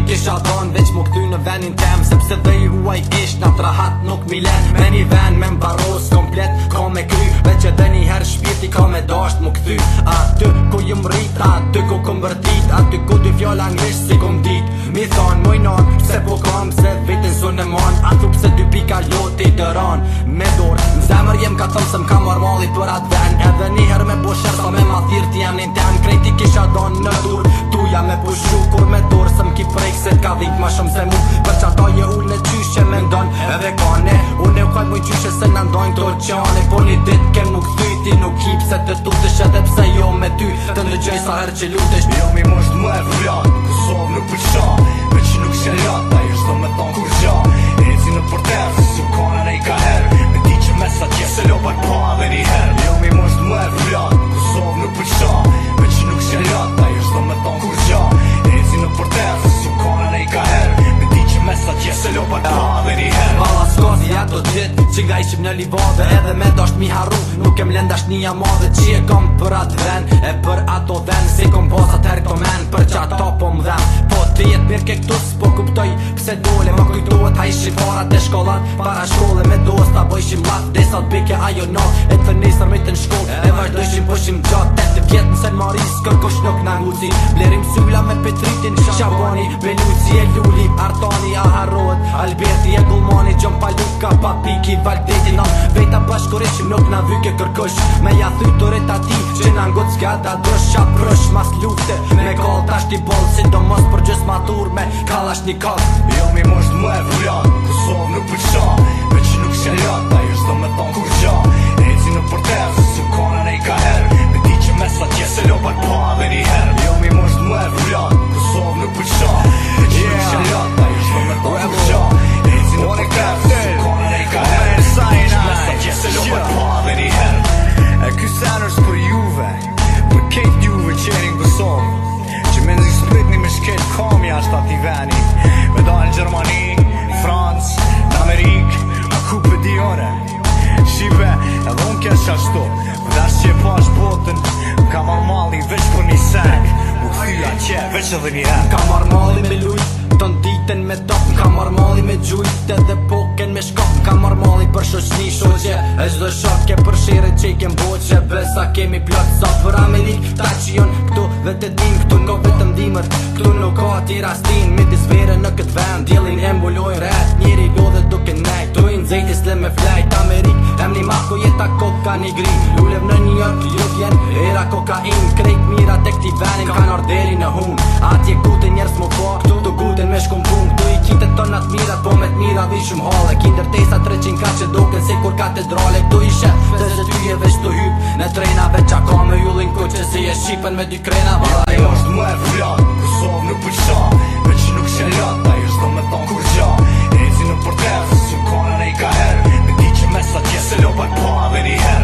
kisha dhon veç mu këty në venin tem, sepse dhe i huaj ish na trahat nuk milen. Me një ven me mbaros komplet ka me kry, veç edhe një her shpirti ka me dasht mu këthy. Aty ku jëm rrit, aty ku kom vërtit, aty ku dy fjall anglisht si kom dit. Mi thon mojnon, pse po kam, se vetin sun e mon, atu pse dy pika loti dëran. Me dor, në zemër jem ka thëm se m'ka marmali për atë ven, edhe njëher me po shersa me ma thirti jem një tem. Krejti kisha don në dur, tuja me pushu kur me dor, se m'ki prejk se t'ka vik ma shumë se mu. Për që ata je ullë në qyshe me ndon, edhe kane, unë e kaj moj qyshe se në ndojnë të qane. Po një dit kem nuk thyti, nuk hip se të tutesh, edhe pse jo me ty, të ndëgjoj sa her që lutesh. Jo mi mosht më e vlat, Kosovë nuk përshan, me që nuk se rata, jo shdo me thonë kur gja. Eci në porter, se su kone ne i ka her, me di që me sa tje se lopak pa dhe një her. Jo mi mosht më e vlat, Kosovë nuk përshan, me që nuk se rata, jo shdo me thonë kur gja. Eci në porter, se su kone ne i ka her, me di që me sa tje se lopak pa dhe një her. Vala s'kozi ato dit, që nga ishim në livade, edhe me dasht mi harru, nuk kem lendash një madhe. Që e kom për atë ven, e për ato ven, si kom posat her komen, për që ato po m'dhem. Po të jet mirë ke këtu s'po kuptoj, pse dole ma kujtohet hajshi farat e shkollat, para shkolle me dosta bojshim lat, desat bike ajo not, e të nesër me të në shkoll, e vazhdojshim poshim gjatë, 8 vjet në Sen Maris, kërkush nuk na nguzi, blerim sylla me Petritin, Shabani, Beluci e Luli, Artani, Aharot, Alberti e Gulmani, Gjon Paluka, Papiki, Valdeti, nam veta bashkurishim nuk na vyke kërkush, me ja thyturit ati, që na ngut s'gada dush, qa prush mas lufte, me kall tash t'i boll, si do mos për gjys matur me kallash një kall. Jo mi mosht më e vlat, Kosovë nuk përshan, me që nuk se rata, jo shdo me thonë kur gja. Eci në porter, se su kone ne i ka her, me di që me sa tje se lopak pa dhe një her. Jo mi mosht më e vlat, Kosovë nuk përshan, me që nuk se rata, jo shdo me thonë kur gja. Eci në porter, se su kone ne i ka her, me di që me sa tje se lopak pa dhe një her. E ky sen është për juve, për kejt juve qerin Kosovë, që me nëzi spritni me shket kamja është ati veni, me da në Gjermani, Francë, në Amerikë, a ku për di ore. Shive, edhe unë kesh ashtu, vdash që e pash botën, ka marrë mali veç për një sen, u këthyja që veç edhe një her. Ka marrë mali me lujt, të nditen me top, ka marrë mali me gjujt, edhe poken me shkop, ka marrë mali për shoqni shoqe, e çdo shok ke për shire që i kem boqe, besa kemi plot sa për Amerik, ta që jon këtu dhe të dim, këtu nuk vetëm dimër, këtu nuk ka ati rastin, me disfere në këtë vend, djelin e mbuloj ret, njeri lodhe duke nejt, tu i nxejt isle me flejt, Amerik, emni mako jeta koka një gri, lulev në New York, ju vjen, era kokain, krejt mira tek t'i venin, ka norderi në hun, atje gute njerës më po, këtu të guten me shkum pun, këtu i kitet tonat mirat, po me t'mira dhi shumë hale, kinder tesa 300 ka që doken se kur katedrale, këtu i shef, se se ty e veç të hyp, në trejnave qa ka me jullin kuqe, si e shqipen me dy krena, vala jo është më e vlat, Kosovë nuk përshan, me që nuk se rata, jo shdo me thonë kur gja. Eci në porter, se su kone ne i ka her, me di që me sa tje se lopak pa dhe një her.